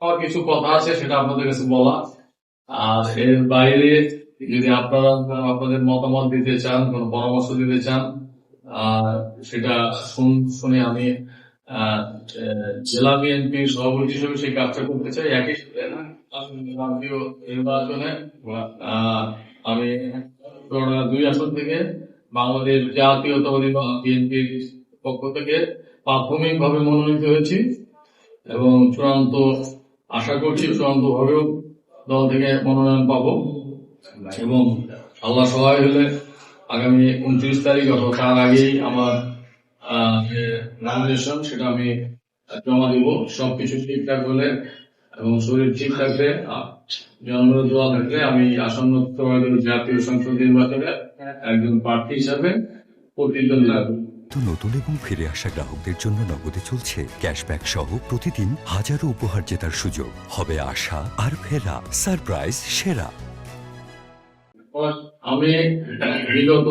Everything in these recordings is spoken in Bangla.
আমার কিছু কথা আছে সেটা আপনাদের কাছে বলা। আর এর বাইরে যদি আপনারা আপনাদের মতামত দিতে চান, কোনো পরামর্শ দিতে চান, সেটা শুনে আমি জেলা বিএনপির সভাপতি হিসেবে সেই কাজটা করতে চাই। একই সাথে জাতীয় নির্বাচনে আমি 2 আসন থেকে বাংলাদেশ জাতীয়তাবাদী বিএনপির পক্ষ থেকে প্রাথমিকভাবে মনোনীত হয়েছি এবং আশা করছি চূড়ান্ত ভাবেও দল থেকে মনোনয়ন পাবো এবং আল্লাহ সহায় হলে আগামী 29 তারিখ অথবা তার আগেই আমার নমিনেশন সেটা আমি জমা দিব। সবকিছু ঠিকঠাক হলে এবং শরীর ঠিক থাকলে, জন্ম দোয়া থাকলে আমি আসন্ন জাতীয় সংসদ নির্বাচনে একজন প্রার্থী হিসাবে প্রতিদ্বন্দ্বিতা করব। নতুন এবং ফিরে আসা গ্রাহকদের জন্য নগদে চলছে ক্যাশব্যাক সহ প্রতিদিন হাজারো উপহার জেতার সুযোগ। হবে আশা আর ফেরা, সারপ্রাইজ সেরা। আমি বিগত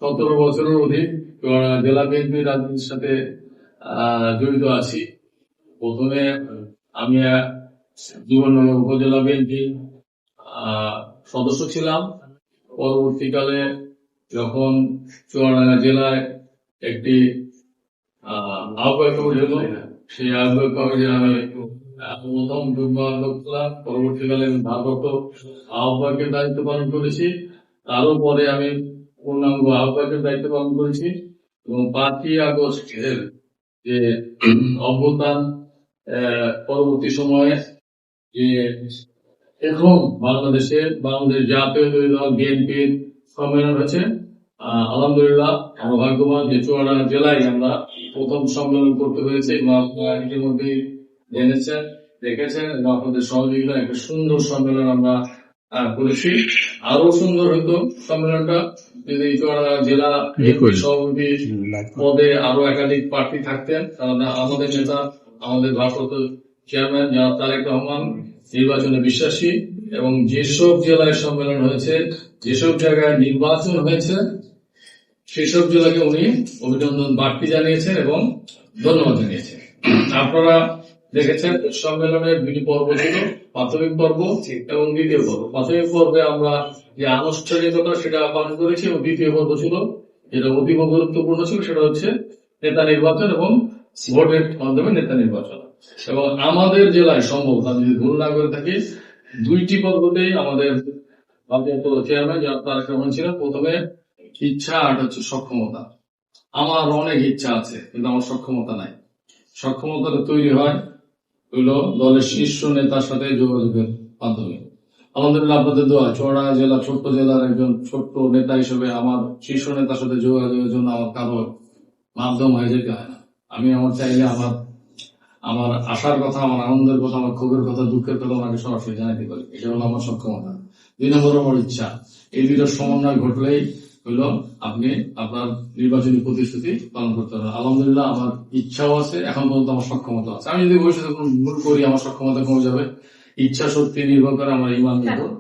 17 বছরের অধিক জেলা বিএনপি রাজনীতির সাথে জড়িত আছি। প্রথমে আমি জীবননগর উপজেলা বিএনপি সদস্য ছিলাম। পরবর্তীকালে যখন চুয়াডাঙ্গা জেলায় একটি আহ্বায়ক কমিটি হলো, সেই আহ্বায়ক কমিটি আমি প্রথম যুগ্ম আহ্বায়ক ছিলাম। পরবর্তীকালে আমি ভারপ্রাপ্ত আহ্বায়কের দায়িত্ব পালন করেছি। তারও পরে আমি পূর্ণাঙ্গ আহ্বায়কের দায়িত্ব পালন করেছি এবং 5ই আগস্টের যে অভ্যুত্থান পরবর্তী সময়ে যে এখন বাংলাদেশ জাতীয় দল বিএনপির সম্মেলন হয়েছে। আলহামদুলিল্লাহ আমরা ভাগ্যবান যে চুয়াডাঙ্গা জেলায় আমরা প্রথম সম্মেলন করতে হয়েছে এবং আপনারা ইতিমধ্যেই জেনেছেন, দেখেছেন এবং আপনাদের সহযোগিতা একটা সুন্দর সম্মেলন আমরা করেছি। আরো সুন্দর হতো সম্মেলনটা যদি চুয়াডাঙ্গা জেলা সভাপতি পদে আরো একাধিক প্রার্থী থাকতেন। কারণ আমাদের নেতা, আমাদের ভারপ্রাপ্ত চেয়ারম্যান জনাব তারেক রহমান নির্বাচনে বিশ্বাসী এবং যেসব জেলায় সম্মেলন হয়েছে, যেসব জায়গায় নির্বাচন হয়েছে, সেসব জেলাকে উনি অভিনন্দন বাড়তি জানিয়েছেন এবং ধন্যবাদ জানিয়েছেন। আপনারা দেখেছেন সম্মেলনের 2টি পর্ব ছিল, প্রাথমিক পর্ব এবং দ্বিতীয় পর্ব। প্রাথমিক পর্বে আমরা যে আনুষ্ঠানিকতা সেটা পালন করেছি এবং দ্বিতীয় পর্ব ছিল যেটা অতীব গুরুত্বপূর্ণ ছিল, সেটা হচ্ছে নেতা নির্বাচন এবং ভোটের মাধ্যমে নেতা নির্বাচন। এবং আমাদের জেলায় সম্ভবত আমি যদি ভুল না করে থাকি 2টি পর্বতেই আমাদের চেয়ারম্যান যারা তারেক রহমান ছিলেন। প্রথমে ইচ্ছা আর হচ্ছে সক্ষমতা। আমার অনেক ইচ্ছা আছে কিন্তু আমার সক্ষমতা নাই। সক্ষমতাটা তৈরি হয় হইলো দলের শীর্ষ নেতার সাথে যোগাযোগের মাধ্যমে। আলহামদুলিল্লাহ আপনাদের দোয়া, চুয়াডাঙ্গা জেলা ছোট্ট জেলার একজন ছোট্ট নেতা হিসেবে আমার শীর্ষ নেতার সাথে যোগাযোগের জন্য আমার কারো মাধ্যম হয়ে যেতে হয় না। আমি আমার চাইলে আমার আশার কথা, আমার আনন্দের কথা, আমার ক্ষোভের কথা, দুঃখের কথা আমাকে সরাসরি জানাতে পারি। এটা হলো আমার সক্ষমতা। 2 নম্বর আমার ইচ্ছা। এই 2টার সমন্বয় ঘটলেই হইলো আপনি আপনার নির্বাচনী প্রতিশ্রুতি পালন করতে পারবেন। আলহামদুলিল্লাহ আমার ইচ্ছাও আছে, এখন পর্যন্ত আমার সক্ষমতা আছে। আমি যদি ভবিষ্যতে কোনো ভুল করি আমার সক্ষমতা কমে যাবে। ইচ্ছা শক্তি নির্ভর করে আমার ইমানের উপর।